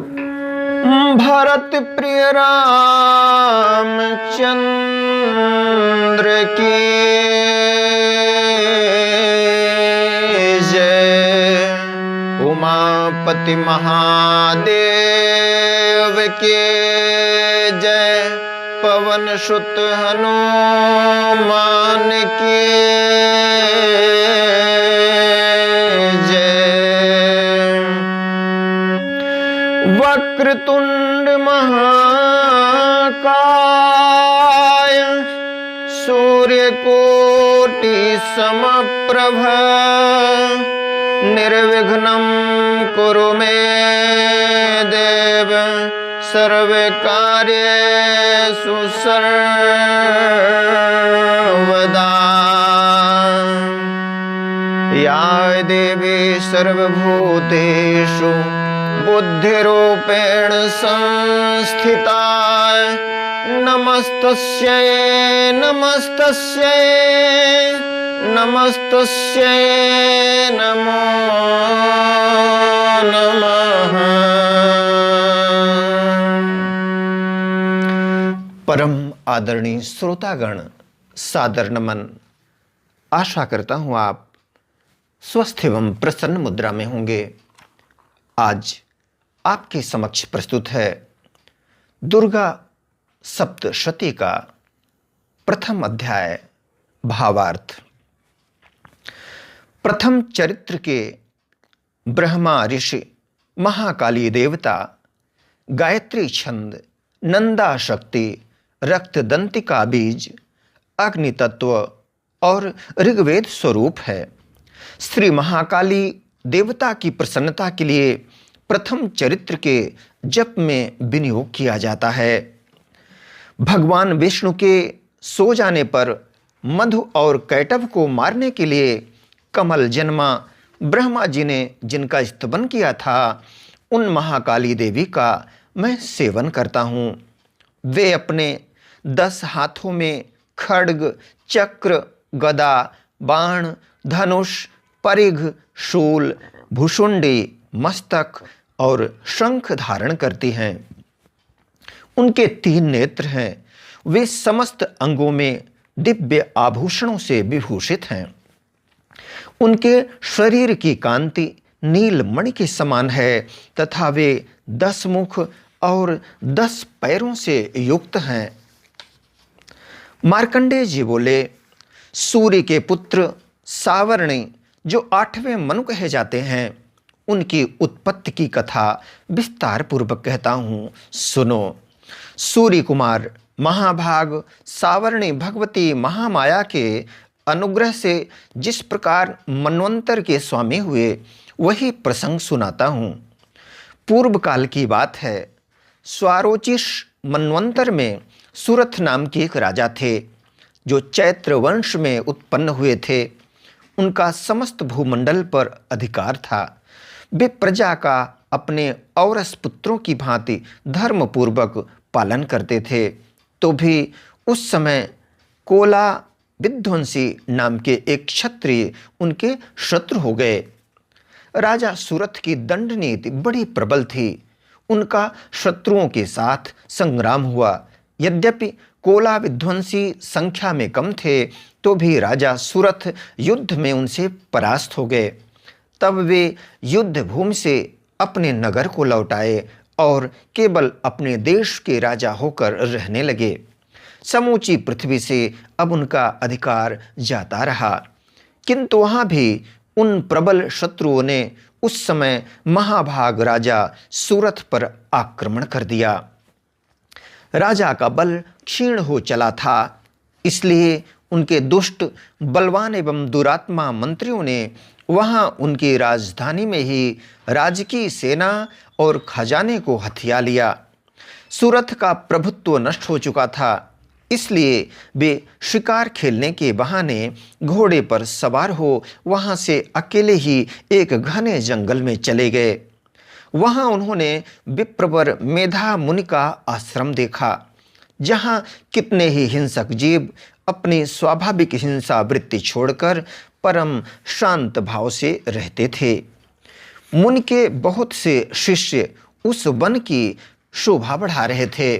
भरत प्रिय रामचंद्र की जय। उमापति महादेव के जय। पवन सुत हनुमान की वक्रतुंड महाकाय सूर्यकोटि समप्रभ निर्विघ्नं कुरु मे देव सर्वकार्येषु सर्वदा। या देवी सर्वभूतेषु बुद्धिरूपेण संस्थिता नमस्तस्यै नमस्तस्यै नमस्तस्यै नमो नमः। परम आदरणीय श्रोतागण, सादर नमन। आशा करता हूं आप स्वस्थ एवं प्रसन्न मुद्रा में होंगे। आज आपके समक्ष प्रस्तुत है दुर्गा सप्तशती का प्रथम अध्याय भावार्थ। प्रथम चरित्र के ब्रह्मा ऋषि, महाकाली देवता, गायत्री छंद, नंदा शक्ति, रक्तदंतिका बीज, अग्नि तत्व और ऋग्वेद स्वरूप है। श्री महाकाली देवता की प्रसन्नता के लिए प्रथम चरित्र के जप में विनियोग किया जाता है। भगवान विष्णु के सो जाने पर मधु और कैटभ को मारने के लिए कमल जन्मा ब्रह्मा जी ने जिनका स्तवन किया था, उन महाकाली देवी का मैं सेवन करता हूँ। वे अपने 10 हाथों में खड्ग, चक्र, गदा, बाण, धनुष, परिघ, शूल, भुषुंडी, मस्तक और शंख धारण करती हैं। उनके 3 नेत्र हैं। वे समस्त अंगों में दिव्य आभूषणों से विभूषित हैं। उनके शरीर की कांति नील मणि के समान है तथा वे 10 मुख और 10 पैरों से युक्त हैं। मार्कंडेय जी बोले, सूर्य के पुत्र सावर्णी जो 8वें मनु कहे जाते हैं, उनकी उत्पत्ति की कथा विस्तार पूर्वक कहता हूँ, सुनो। सूर्य कुमार महाभाग सावर्णी भगवती महामाया के अनुग्रह से जिस प्रकार मनवंतर के स्वामी हुए, वही प्रसंग सुनाता हूँ। पूर्व काल की बात है। स्वारोचिष मनवंतर में सुरथ नाम के एक राजा थे, जो चैत्र वंश में उत्पन्न हुए थे। उनका समस्त भूमंडल पर अधिकार था। वे प्रजा का अपने औरस पुत्रों की भांति धर्मपूर्वक पालन करते थे। तो भी उस समय कोला विध्वंसी नाम के एक क्षत्रिय उनके शत्रु हो गए। राजा सुरथ की दंड नीति बड़ी प्रबल थी। उनका शत्रुओं के साथ संग्राम हुआ। यद्यपि कोला विध्वंसी संख्या में कम थे, तो भी राजा सुरथ युद्ध में उनसे परास्त हो गए। तब वे युद्ध भूमि से अपने नगर को लौट आए और केवल अपने देश के राजा होकर रहने लगे। समूची पृथ्वी से अब उनका अधिकार जाता रहा, किंतु वहाँ भी उन प्रबल शत्रुओं ने उस समय महाभाग राजा सुरथ पर आक्रमण कर दिया। राजा का बल क्षीण हो चला था, इसलिए उनके दुष्ट, बलवान एवं दुरात्मा मंत्रियों ने वहां उनकी राजधानी में ही राजकीय सेना और खजाने को हथिया लिया। सुरथ का प्रभुत्व नष्ट हो चुका था, इसलिए वे शिकार खेलने के बहाने घोड़े पर सवार हो वहां से अकेले ही एक घने जंगल में चले गए। वहां उन्होंने विप्रवर मेधा मुनि का आश्रम देखा, जहां कितने ही हिंसक जीव अपनी स्वाभाविक हिंसा वृत्ति छोड़कर परम शांत भाव से रहते थे। मुनि के बहुत से शिष्य उस वन की शोभा बढ़ा रहे थे।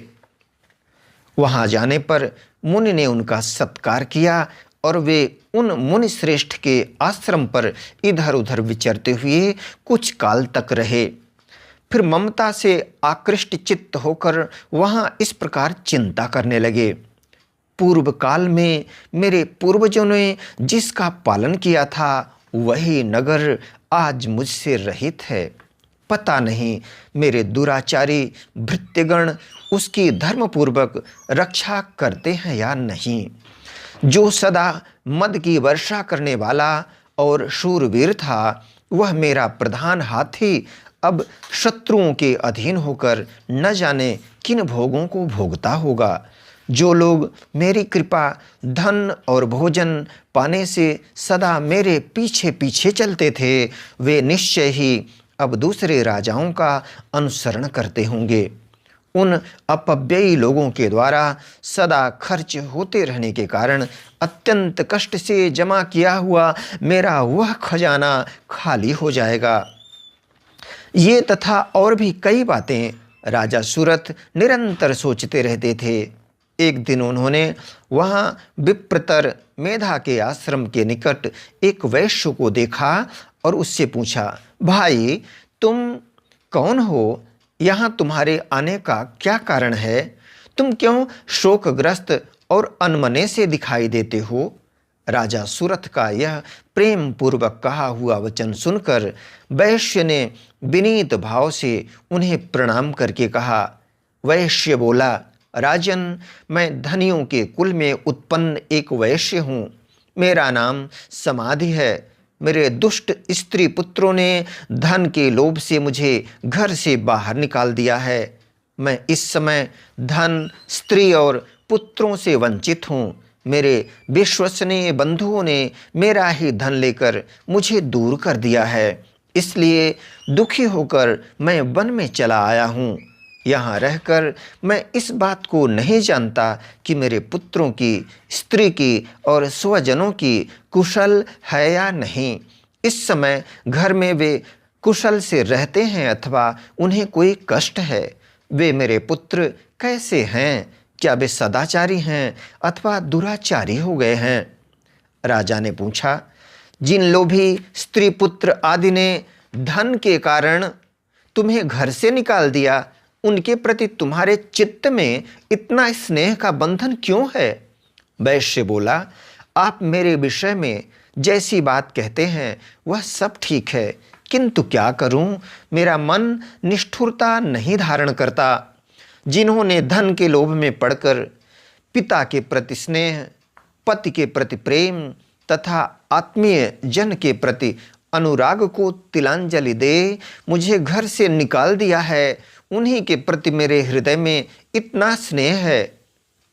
वहां जाने पर मुनि ने उनका सत्कार किया और वे उन मुनि श्रेष्ठ के आश्रम पर इधर उधर विचरते हुए कुछ काल तक रहे। फिर ममता से आकृष्ट चित्त होकर वहां इस प्रकार चिंता करने लगे। पूर्व काल में मेरे पूर्वजों ने जिसका पालन किया था वही नगर आज मुझसे रहित है। पता नहीं मेरे दुराचारी भृत्यगण उसकी धर्मपूर्वक रक्षा करते हैं या नहीं। जो सदा मद की वर्षा करने वाला और शूरवीर था, वह मेरा प्रधान हाथी अब शत्रुओं के अधीन होकर न जाने किन भोगों को भोगता होगा। जो लोग मेरी कृपा, धन और भोजन पाने से सदा मेरे पीछे पीछे चलते थे, वे निश्चय ही अब दूसरे राजाओं का अनुसरण करते होंगे। उन अपव्ययी लोगों के द्वारा सदा खर्च होते रहने के कारण अत्यंत कष्ट से जमा किया हुआ मेरा वह खजाना खाली हो जाएगा। ये तथा और भी कई बातें राजा सुरथ निरंतर सोचते रहते थे। एक दिन उन्होंने वहाँ विप्रतर मेधा के आश्रम के निकट एक वैश्य को देखा और उससे पूछा, भाई तुम कौन हो? यहाँ तुम्हारे आने का क्या कारण है? तुम क्यों शोकग्रस्त और अनमने से दिखाई देते हो? राजा सुरथ का यह प्रेम पूर्वक कहा हुआ वचन सुनकर वैश्य ने विनीत भाव से उन्हें प्रणाम करके कहा। वैश्य बोला, राजन, मैं धनियों के कुल में उत्पन्न एक वैश्य हूँ। मेरा नाम समाधि है। मेरे दुष्ट स्त्री पुत्रों ने धन के लोभ से मुझे घर से बाहर निकाल दिया है। मैं इस समय धन, स्त्री और पुत्रों से वंचित हूँ। मेरे विश्वसनीय बंधुओं ने मेरा ही धन लेकर मुझे दूर कर दिया है। इसलिए दुखी होकर मैं वन में चला आया हूँ। यहाँ रहकर मैं इस बात को नहीं जानता कि मेरे पुत्रों की, स्त्री की और स्वजनों की कुशल है या नहीं। इस समय घर में वे कुशल से रहते हैं अथवा उन्हें कोई कष्ट है। वे मेरे पुत्र कैसे हैं? क्या वे सदाचारी हैं अथवा दुराचारी हो गए हैं? राजा ने पूछा, जिन लोभी स्त्री पुत्र आदि ने धन के कारण तुम्हें घर से निकाल दिया, उनके प्रति तुम्हारे चित्त में इतना स्नेह का बंधन क्यों है? वैश्य बोला, आप मेरे विषय में जैसी बात कहते हैं वह सब ठीक है, किंतु क्या करूं, मेरा मन निष्ठुरता नहीं धारण करता। जिन्होंने धन के लोभ में पड़कर पिता के प्रति स्नेह, पति के प्रति प्रेम तथा आत्मीय जन के प्रति अनुराग को तिलांजलि दे मुझे घर से निकाल दिया है, उन्हीं के प्रति मेरे हृदय में इतना स्नेह है।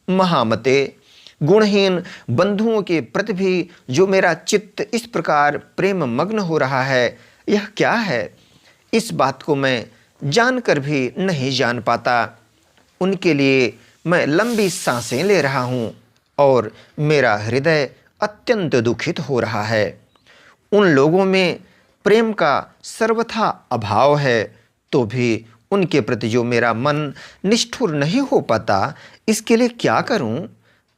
महामते, गुणहीन बंधुओं के प्रति भी जो मेरा चित्त इस प्रकार प्रेम मग्न हो रहा है, यह क्या है? इस बात को मैं जानकर भी नहीं जान पाता। उनके लिए मैं लंबी सांसें ले रहा हूँ और मेरा हृदय अत्यंत दुखित हो रहा है। उन लोगों में प्रेम का सर्वथा अभाव है, तो भी उनके प्रति जो मेरा मन निष्ठुर नहीं हो पाता, इसके लिए क्या करूं?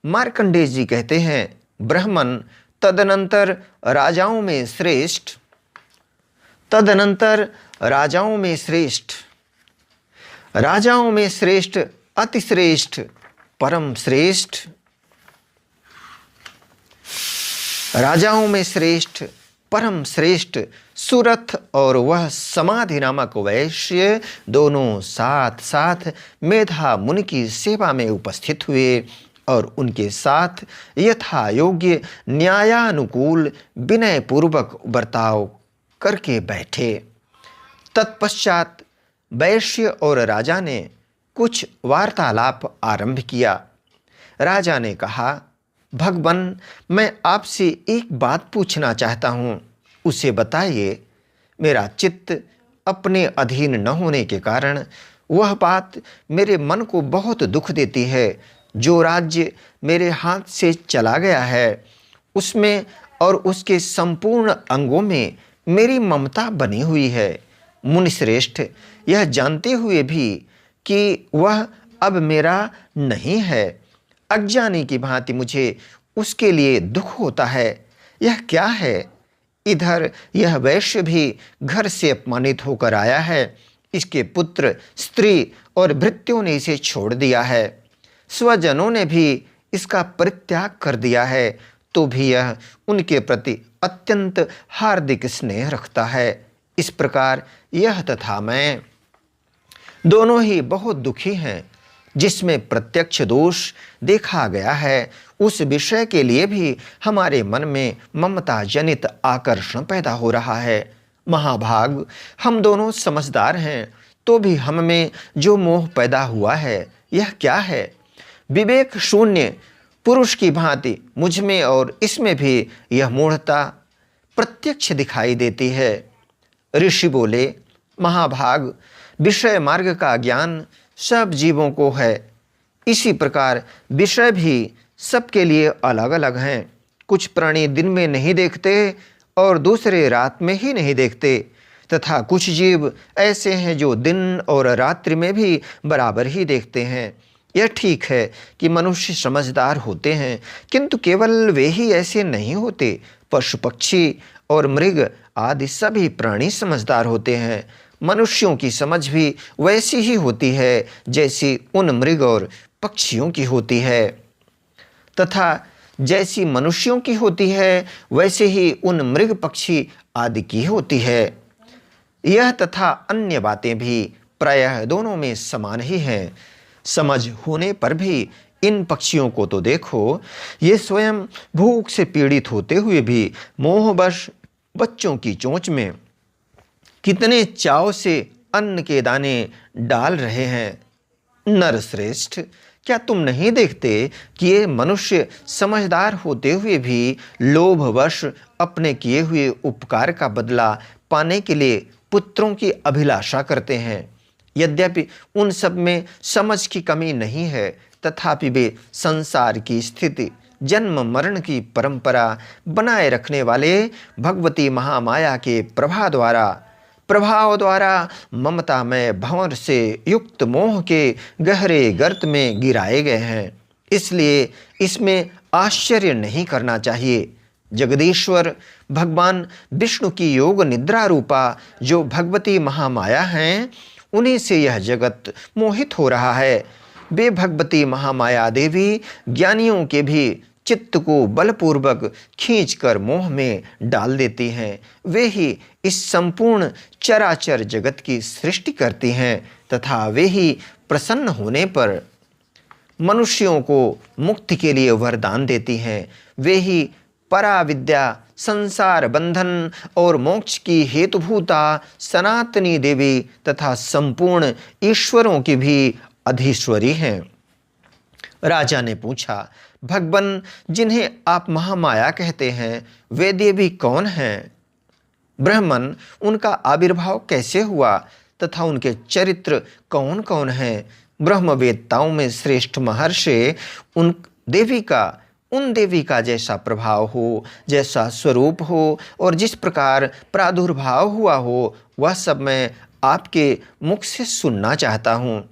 मार्कंडेय जी कहते हैं, ब्राह्मण तदनंतर राजाओं में श्रेष्ठ, राजाओं में श्रेष्ठ, अतिश्रेष्ठ, परम श्रेष्ठ, राजाओं में श्रेष्ठ, परम श्रेष्ठ सुरथ और वह समाधि नामक वैश्य दोनों साथ साथ मेधा मुनि की सेवा में उपस्थित हुए और उनके साथ यथा योग्य न्यायानुकूल विनय पूर्वक बर्ताव करके बैठे। तत्पश्चात वैश्य और राजा ने कुछ वार्तालाप आरंभ किया। राजा ने कहा, भगवन, मैं आपसे एक बात पूछना चाहता हूँ, उसे बताइए। मेरा चित्त अपने अधीन न होने के कारण वह बात मेरे मन को बहुत दुख देती है। जो राज्य मेरे हाथ से चला गया है, उसमें और उसके संपूर्ण अंगों में मेरी ममता बनी हुई है। मुनिश्रेष्ठ, यह जानते हुए भी कि वह अब मेरा नहीं है। अज्ञानी की भांति मुझे उसके लिए दुख होता है। यह क्या है? इधर यह वैश्य भी घर से अपमानित होकर आया है। इसके पुत्र, स्त्री और भृत्यों ने इसे छोड़ दिया है। स्वजनों ने भी इसका परित्याग कर दिया है, तो भी यह उनके प्रति अत्यंत हार्दिक स्नेह रखता है। इस प्रकार यह तथा मैं दोनों ही बहुत दुखी हैं। जिसमें प्रत्यक्ष दोष देखा गया है, उस विषय के लिए भी हमारे मन में ममता जनित आकर्षण पैदा हो रहा है। महाभाग, हम दोनों समझदार हैं, तो भी हम में जो मोह पैदा हुआ है, यह क्या है? विवेक शून्य पुरुष की भांति मुझ में और इसमें भी यह मूढ़ता प्रत्यक्ष दिखाई देती है। ऋषि बोले, महाभाग, विषय मार्ग का ज्ञान सब जीवों को है। इसी प्रकार विषय भी सबके लिए अलग अलग हैं। कुछ प्राणी दिन में नहीं देखते और दूसरे रात में ही नहीं देखते, तथा कुछ जीव ऐसे हैं जो दिन और रात्रि में भी बराबर ही देखते हैं। यह ठीक है कि मनुष्य समझदार होते हैं, किंतु केवल वे ही ऐसे नहीं होते। पशु पक्षी और मृग आदि सभी प्राणी समझदार होते हैं। मनुष्यों की समझ भी वैसी ही होती है जैसी उन मृग और पक्षियों की होती है, तथा जैसी मनुष्यों की होती है वैसे ही उन मृग पक्षी आदि की होती है। यह तथा अन्य बातें भी प्रायः दोनों में समान ही हैं। समझ होने पर भी इन पक्षियों को तो देखो, ये स्वयं भूख से पीड़ित होते हुए भी मोहवश बच्चों की चोंच में कितने चाव से अन्न के दाने डाल रहे हैं। नरश्रेष्ठ, क्या तुम नहीं देखते कि ये मनुष्य समझदार होते हुए भी लोभवश अपने किए हुए उपकार का बदला पाने के लिए पुत्रों की अभिलाषा करते हैं? यद्यपि उन सब में समझ की कमी नहीं है, तथापि वे संसार की स्थिति, जन्म मरण की परंपरा बनाए रखने वाले भगवती महामाया के प्रभाव द्वारा ममता में भंवर से युक्त मोह के गहरे गर्त में गिराए गए हैं। इसलिए इसमें आश्चर्य नहीं करना चाहिए। जगदीश्वर भगवान विष्णु की योग निद्रा रूपा जो भगवती महामाया हैं, उन्हीं से यह जगत मोहित हो रहा है। वे भगवती महामाया देवी ज्ञानियों के भी चित्त को बलपूर्वक खींचकर मोह में डाल देती हैं। वे ही इस संपूर्ण चराचर जगत की सृष्टि करती हैं, तथा वे ही प्रसन्न होने पर मनुष्यों को मुक्ति के लिए वरदान देती हैं। वे ही पराविद्या, संसार बंधन और मोक्ष की हेतुभूता सनातनी देवी तथा संपूर्ण ईश्वरों की भी अधीश्वरी हैं। राजा ने पूछा, भगवान, जिन्हें आप महामाया कहते हैं, वे देवी कौन हैं? ब्राह्मण, उनका आविर्भाव कैसे हुआ तथा उनके चरित्र कौन कौन हैं? ब्रह्मवेत्ताओं में श्रेष्ठ महर्षि उन देवी का जैसा प्रभाव हो, जैसा स्वरूप हो और जिस प्रकार प्रादुर्भाव हुआ हो, वह सब मैं आपके मुख से सुनना चाहता हूँ।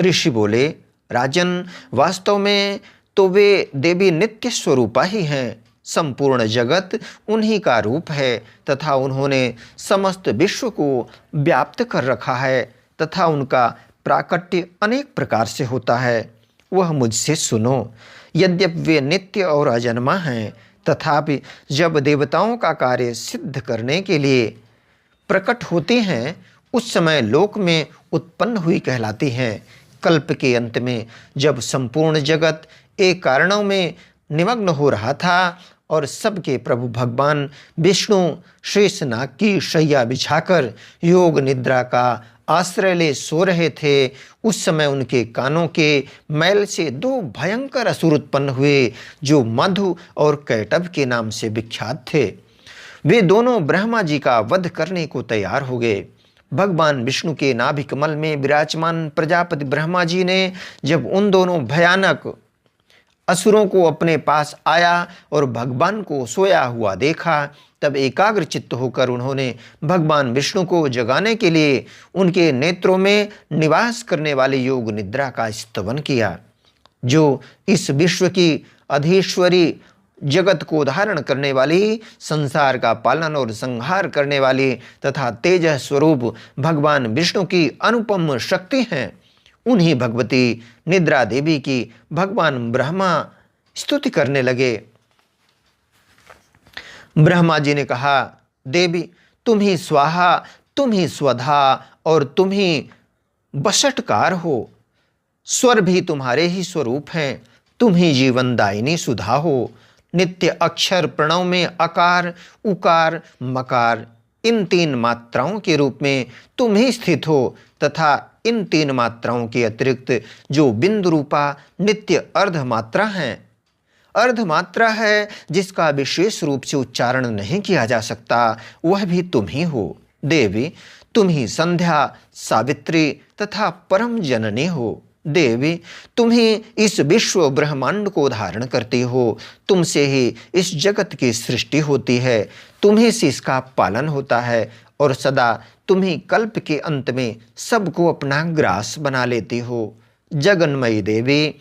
ऋषि बोले, राजन, वास्तव में तो वे देवी नित्य स्वरूपा ही हैं। संपूर्ण जगत उन्हीं का रूप है, तथा उन्होंने समस्त विश्व को व्याप्त कर रखा है, तथा उनका प्राकट्य अनेक प्रकार से होता है। वह मुझसे सुनो। यद्यपि वे नित्य और अजन्मा हैं, तथापि जब देवताओं का कार्य सिद्ध करने के लिए प्रकट होते हैं, उस समय लोक में उत्पन्न हुई कहलाती हैं। कल्प के अंत में जब संपूर्ण जगत एक कारणों में निमग्न हो रहा था और सबके प्रभु भगवान विष्णु शेषनाग की शैया बिछाकर योग निद्रा का आश्रय ले सो रहे थे, उस समय उनके कानों के मैल से दो भयंकर असुर उत्पन्न हुए, जो मधु और कैटभ के नाम से विख्यात थे। वे दोनों ब्रह्मा जी का वध करने को तैयार हो गए। भगवान विष्णु के नाभि कमल में विराजमान प्रजापति ब्रह्मा जी ने जब उन दोनों भयानक असुरों को अपने पास आया और भगवान को सोया हुआ देखा, तब एकाग्र चित्त होकर उन्होंने भगवान विष्णु को जगाने के लिए उनके नेत्रों में निवास करने वाली योग निद्रा का स्तवन किया, जो इस विश्व की अधीश्वरी, जगत को धारण करने वाली, संसार का पालन और संहार करने वाली तथा तेज स्वरूप भगवान विष्णु की अनुपम शक्ति हैं। उन्हीं भगवती निद्रा देवी की भगवान ब्रह्मा स्तुति करने लगे। ब्रह्मा जी ने कहा, देवी तुम ही स्वाहा, तुम ही स्वधा और तुम ही बशटकार हो। स्वर भी तुम्हारे ही स्वरूप हैं। तुम ही जीवनदायिनी सुधा हो। नित्य अक्षर प्रणव में अकार, उकार, मकार इन 3 मात्राओं के रूप में तुम ही स्थित हो तथा इन 3 मात्राओं के अतिरिक्त जो बिंदु रूपा नित्य अर्ध मात्रा हैं, अर्ध मात्रा है जिसका विशेष रूप से उच्चारण नहीं किया जा सकता, वह भी तुम ही हो। देवी तुम ही संध्या, सावित्री तथा परम जननी हो। देवी तुम ही इस विश्व ब्रह्मांड को धारण करती हो। तुमसे ही इस जगत की सृष्टि होती है, तुम ही से इसका पालन होता है और सदा तुम ही कल्प के अंत में सबको अपना ग्रास बना लेती हो। जगन्मयी देवी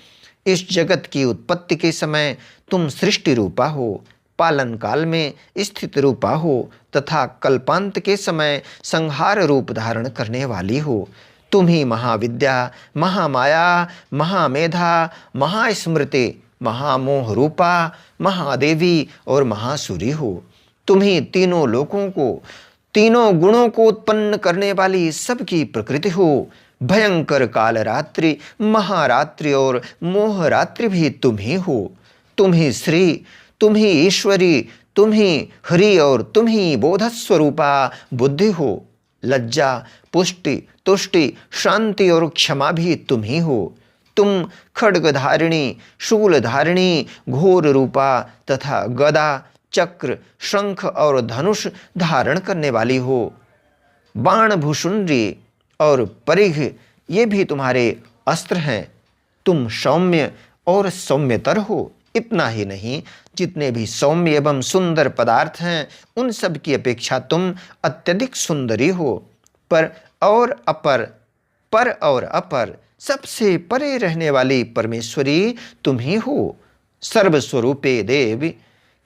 इस जगत की उत्पत्ति के समय तुम सृष्टि रूपा हो, पालन काल में स्थित रूपा हो तथा कल्पांत के समय संहार रूप धारण करने वाली हो। तुम ही महाविद्या, महामाया, महामेधा, महास्मृति, महामोह रूपा, महादेवी और महासुरी हो। तुम ही तीनों लोकों को, तीनों गुणों को उत्पन्न करने वाली सबकी प्रकृति हो। भयंकर काल रात्रि, महारात्रि और मोह रात्रि भी तुम ही हो। तुम ही श्री, तुम ही ईश्वरी, तुम ही हरि और तुम ही बोधस्वरूपा बुद्धि हो। लज्जा, पुष्टि, तुष्टि, शांति और क्षमा भी तुम ही हो। तुम खड्गधारिणी, शूलधारिणी, घोर रूपा तथा गदा, चक्र, शंख और धनुष धारण करने वाली हो। बाण, भूषुंडी और परिघ ये भी तुम्हारे अस्त्र हैं। तुम सौम्य और सौम्यतर हो। इतना ही नहीं, जितने भी सौम्य एवं सुंदर पदार्थ हैं उन सब की अपेक्षा तुम अत्यधिक सुंदरी हो। पर और अपर सबसे परे रहने वाली परमेश्वरी तुम ही हो। सर्वस्वरूपे देवी,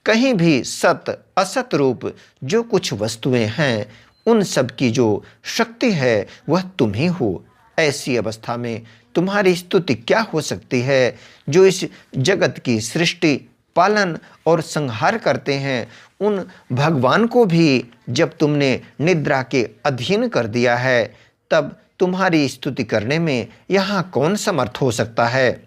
कहीं भी सत असत रूप जो कुछ वस्तुएं हैं उन सब की जो शक्ति है वह तुम ही हो। ऐसी अवस्था में तुम्हारी स्तुति क्या हो सकती है, जो इस जगत की सृष्टि, पालन और संहार करते हैं। उन भगवान को भी जब तुमने निद्रा के अधीन कर दिया है, तब तुम्हारी स्तुति करने में यहाँ कौन समर्थ हो सकता है।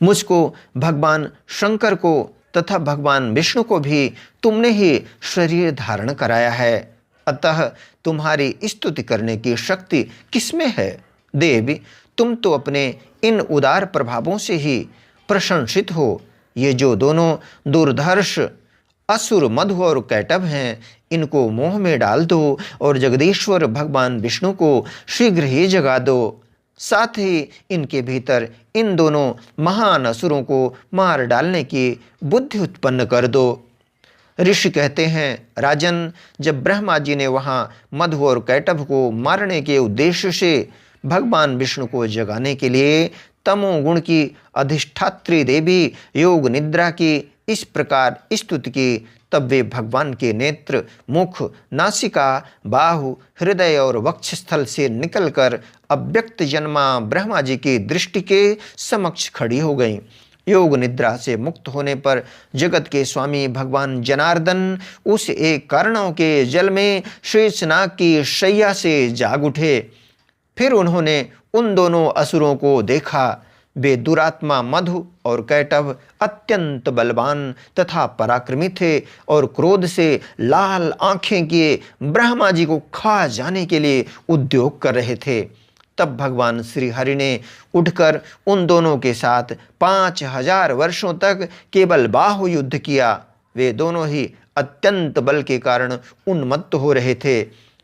मुझको, भगवान शंकर को तथा भगवान विष्णु को भी तुमने ही शरीर धारण कराया है, अतः तुम्हारी स्तुति करने की शक्ति किसमें है। देवी तुम तो अपने इन उदार प्रभावों से ही प्रशंसित हो। ये जो दोनों दुर्धर्ष असुर मधु और कैटभ हैं, इनको मोह में डाल दो और जगदीश्वर भगवान विष्णु को शीघ्र ही जगा दो। साथ ही इनके भीतर इन दोनों महान असुरों को मार डालने की बुद्धि उत्पन्न कर दो। ऋषि कहते हैं, राजन, जब ब्रह्मा जी ने वहाँ मधु और कैटभ को मारने के उद्देश्य से भगवान विष्णु को जगाने के लिए तमोगुण की अधिष्ठात्री देवी योग निद्रा की इस प्रकार स्तुति की, तब वे भगवान के नेत्र, मुख, नासिका, बाहु, हृदय और वक्षस्थल से निकलकर अव्यक्त जन्मा ब्रह्मा जी की दृष्टि के समक्ष खड़ी हो गईं। योग निद्रा से मुक्त होने पर जगत के स्वामी भगवान जनार्दन उस एक कर्णों के जल में शेषनाग की शैया से जाग उठे। फिर उन्होंने उन दोनों असुरों को देखा। वे दुरात्मा मधु और कैटभ अत्यंत बलवान तथा पराक्रमी थे और क्रोध से लाल आंखें किए ब्रह्मा जी को खा जाने के लिए उद्योग कर रहे थे। तब भगवान श्री हरि ने उठकर उन दोनों के साथ 5000 वर्षों तक केवल बाहु युद्ध किया। वे दोनों ही अत्यंत बल के कारण उन्मत्त हो रहे थे।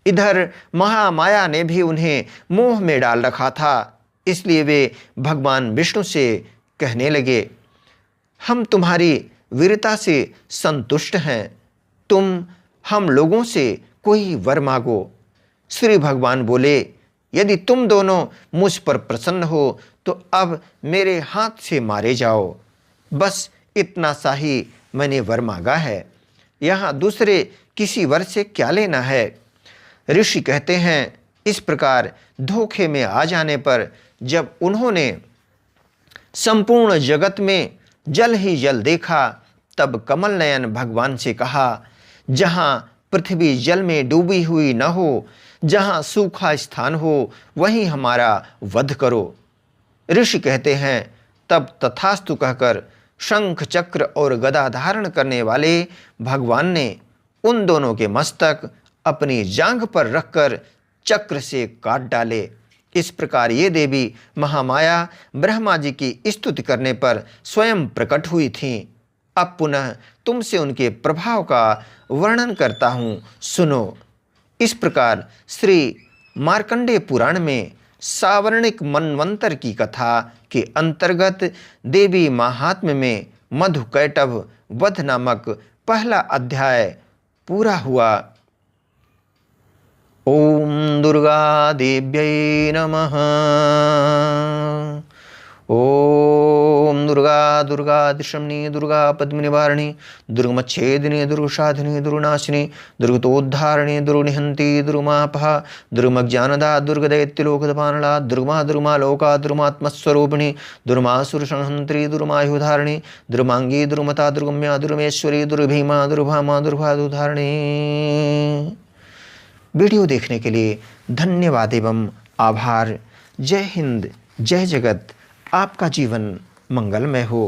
इधर महामाया ने भी उन्हें मोह में डाल रखा था, इसलिए वे भगवान विष्णु से कहने लगे, हम तुम्हारी वीरता से संतुष्ट हैं। तुम हम लोगों से कोई वर मांगो। श्री भगवान बोले, यदि तुम दोनों मुझ पर प्रसन्न हो तो अब मेरे हाथ से मारे जाओ। बस इतना सा ही मैंने वर मांगा है, यहाँ दूसरे किसी वर से क्या लेना है। ऋषि कहते हैं, इस प्रकार धोखे में आ जाने पर जब उन्होंने संपूर्ण जगत में जल ही जल देखा, तब कमल नयन भगवान से कहा, जहाँ पृथ्वी जल में डूबी हुई न हो, जहाँ सूखा स्थान हो, वहीं हमारा वध करो। ऋषि कहते हैं, तब तथास्तु कहकर शंख चक्र और गदा धारण करने वाले भगवान ने उन दोनों के मस्तक अपनी जांघ पर रखकर चक्र से काट डाले। इस प्रकार ये देवी महामाया ब्रह्मा जी की स्तुति करने पर स्वयं प्रकट हुई थीं। अब पुनः तुमसे उनके प्रभाव का वर्णन करता हूँ, सुनो। इस प्रकार श्री मार्कंडेय पुराण में सावर्णिक मनवंतर की कथा के अंतर्गत देवी महात्म्य में मधुकैटभ वध नामक पहला अध्याय पूरा हुआ। ओम दुर्गा देव्यै नमः। ओम दुर्गा दुर्गादिशमनी दुर्गा पद्मनिवारिणी दुर्गमच्छेदिनी दुर्गसाधिनी दुर्गनाशिनी दुर्गतोद्धारिणी दुर्गनिहंती दुर्गमापहा दुर्गमज्ञानदा दुर्गदैत्यलोकदपानला दुर्गमा दुर्गमा लोका दुर्गमात्मस्वरूपिणी दुर्मासुरसंहंत्री दुर्गमायुधारिणी दुर्मांगी दुर्गमता दुर्गम्या दुर्गमेश्वरी दुर्भीमा दुर्भामा दुर्भादुधारिणी। वीडियो देखने के लिए धन्यवाद एवं आभार। जय हिंद, जय जगत। आपका जीवन मंगलमय हो।